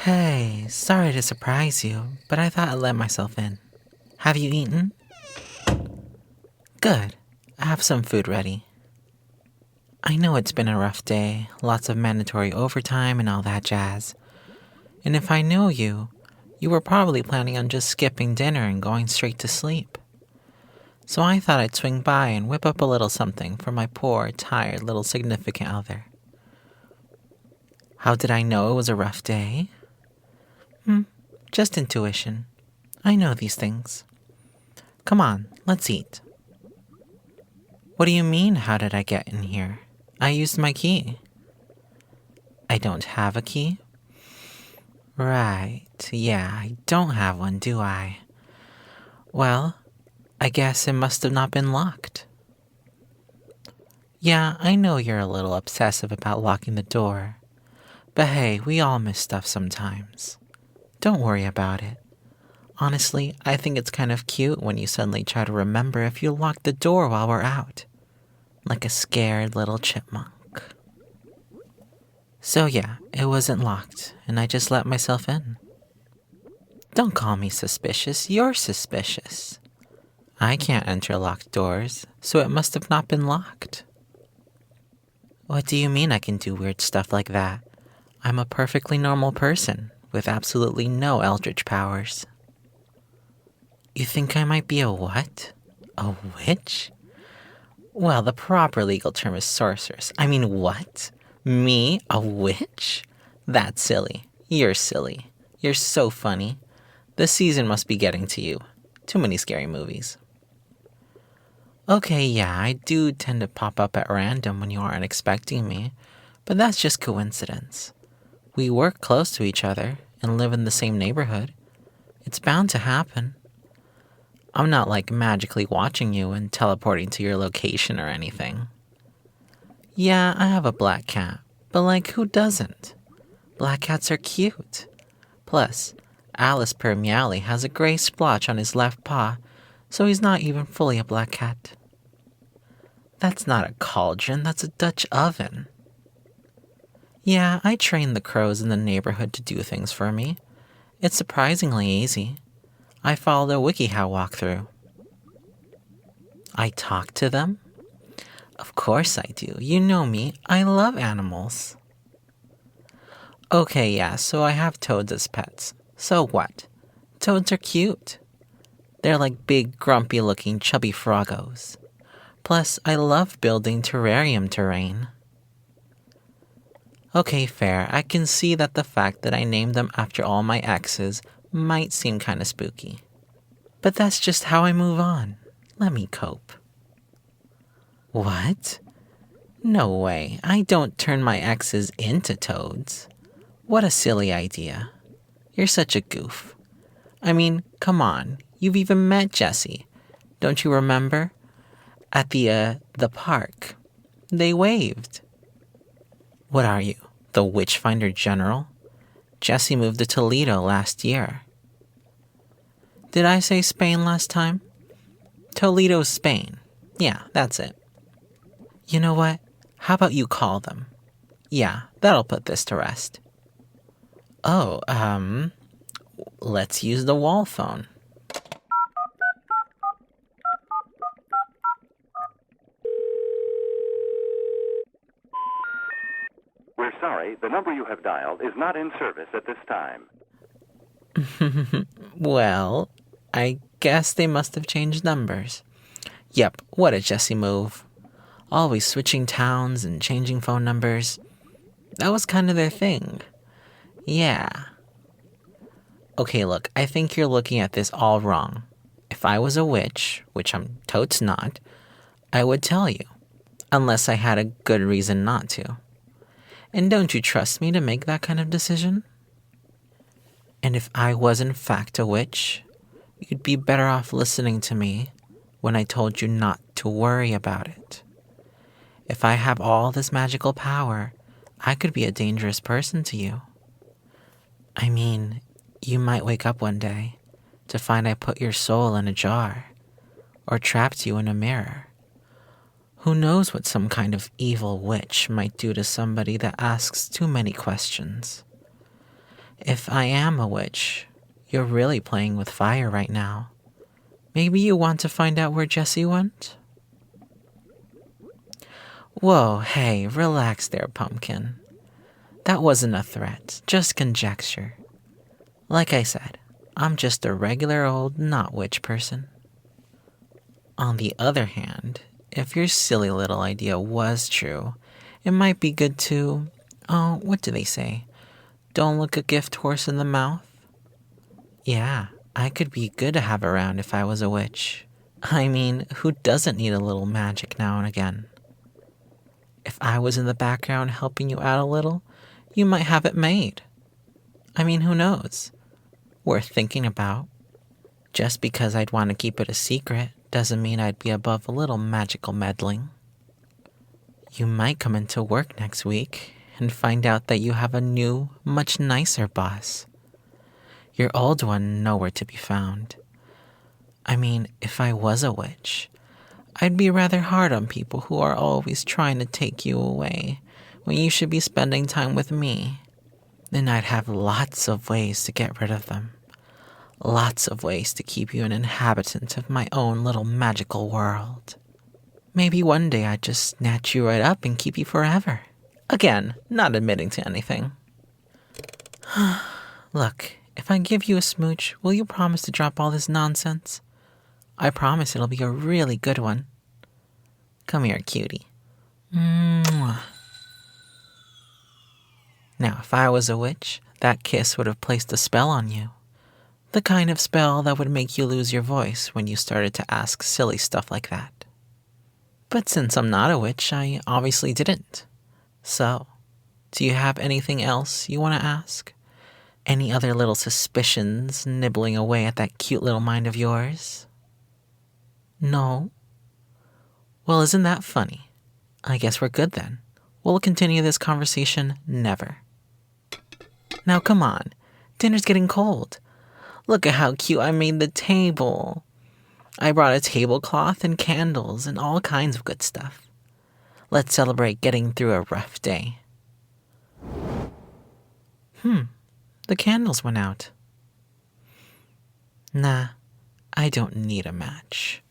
Hey, sorry to surprise you, but I thought I'd let myself in. Have you eaten? Good. I have some food ready. I know it's been a rough day, lots of mandatory overtime and all that jazz. And if I know you, you were probably planning on just skipping dinner and going straight to sleep. So I thought I'd swing by and whip up a little something for my poor, tired little significant other. How did I know it was a rough day? Just intuition. I know these things. Come on, let's eat. What do you mean, how did I get in here? I used my key. I don't have a key? Right, yeah, I don't have one, do I? Well, I guess it must have not been locked. Yeah, I know you're a little obsessive about locking the door. But hey, we all miss stuff sometimes. Don't worry about it. Honestly, I think it's kind of cute when you suddenly try to remember if you locked the door while we're out. Like a scared little chipmunk. So yeah, it wasn't locked, and I just let myself in. Don't call me suspicious, you're suspicious. I can't enter locked doors, so it must have not been locked. What do you mean I can do weird stuff like that? I'm a perfectly normal person, with absolutely no eldritch powers. You think I might be a what? A witch? Well, the proper legal term is sorceress. I mean, what? Me? A witch? That's silly. You're silly. You're so funny. The season must be getting to you. Too many scary movies. Okay, yeah, I do tend to pop up at random when you aren't expecting me, but that's just coincidence. We work close to each other and live in the same neighborhood. It's bound to happen. I'm not like magically watching you and teleporting to your location or anything. Yeah, I have a black cat, but like who doesn't? Black cats are cute. Plus, Alice per Meowly has a gray splotch on his left paw, so he's not even fully a black cat. That's not a cauldron, that's a Dutch oven. Yeah, I train the crows in the neighborhood to do things for me. It's surprisingly easy. I follow the WikiHow walkthrough. I talk to them? Of course I do. You know me. I love animals. Okay, yeah, so I have toads as pets. So what? Toads are cute. They're like big, grumpy-looking, chubby froggos. Plus, I love building terrarium terrain. Okay, fair. I can see that the fact that I named them after all my exes might seem kinda spooky. But that's just how I move on. Let me cope. What? No way. I don't turn my exes into toads. What a silly idea. You're such a goof. I mean, come on. You've even met Jessie. Don't you remember? At the park. They waved. What are you, the Witchfinder General? Jessie moved to Toledo last year. Did I say Spain last time? Toledo, Spain. Yeah, that's it. You know what? How about you call them? Yeah, that'll put this to rest. Oh, let's use the wall phone. We're sorry, the number you have dialed is not in service at this time. Well, I guess they must have changed numbers. Yep, what a Jessie move. Always switching towns and changing phone numbers. That was kind of their thing. Yeah. Okay, look, I think you're looking at this all wrong. If I was a witch, which I'm totes not, I would tell you. Unless I had a good reason not to. And don't you trust me to make that kind of decision? And if I was in fact a witch, you'd be better off listening to me when I told you not to worry about it. If I have all this magical power, I could be a dangerous person to you. I mean, you might wake up one day to find I put your soul in a jar, or trapped you in a mirror. Who knows what some kind of evil witch might do to somebody that asks too many questions. If I am a witch, you're really playing with fire right now. Maybe you want to find out where Jessie went? Whoa, hey, relax there, Pumpkin. That wasn't a threat, just conjecture. Like I said, I'm just a regular old not witch person. On the other hand, if your silly little idea was true, it might be good to, oh, what do they say? Don't look a gift horse in the mouth? Yeah, I could be good to have around if I was a witch. I mean, who doesn't need a little magic now and again? If I was in the background helping you out a little, you might have it made. I mean, who knows? Worth thinking about. Just because I'd want to keep it a secret doesn't mean I'd be above a little magical meddling. You might come into work next week and find out that you have a new, much nicer boss. Your old one nowhere to be found. I mean, if I was a witch, I'd be rather hard on people who are always trying to take you away when you should be spending time with me. Then I'd have lots of ways to get rid of them. Lots of ways to keep you an inhabitant of my own little magical world. Maybe one day I'd just snatch you right up and keep you forever. Again, not admitting to anything. Look, if I give you a smooch, will you promise to drop all this nonsense? I promise it'll be a really good one. Come here, cutie. Mwah. Now, if I was a witch, that kiss would have placed a spell on you. The kind of spell that would make you lose your voice when you started to ask silly stuff like that. But since I'm not a witch, I obviously didn't. So, do you have anything else you want to ask? Any other little suspicions nibbling away at that cute little mind of yours? No? Well, isn't that funny? I guess we're good then. We'll continue this conversation never. Now come on, dinner's getting cold. Look at how cute I made the table. I brought a tablecloth and candles and all kinds of good stuff. Let's celebrate getting through a rough day. The candles went out. Nah, I don't need a match.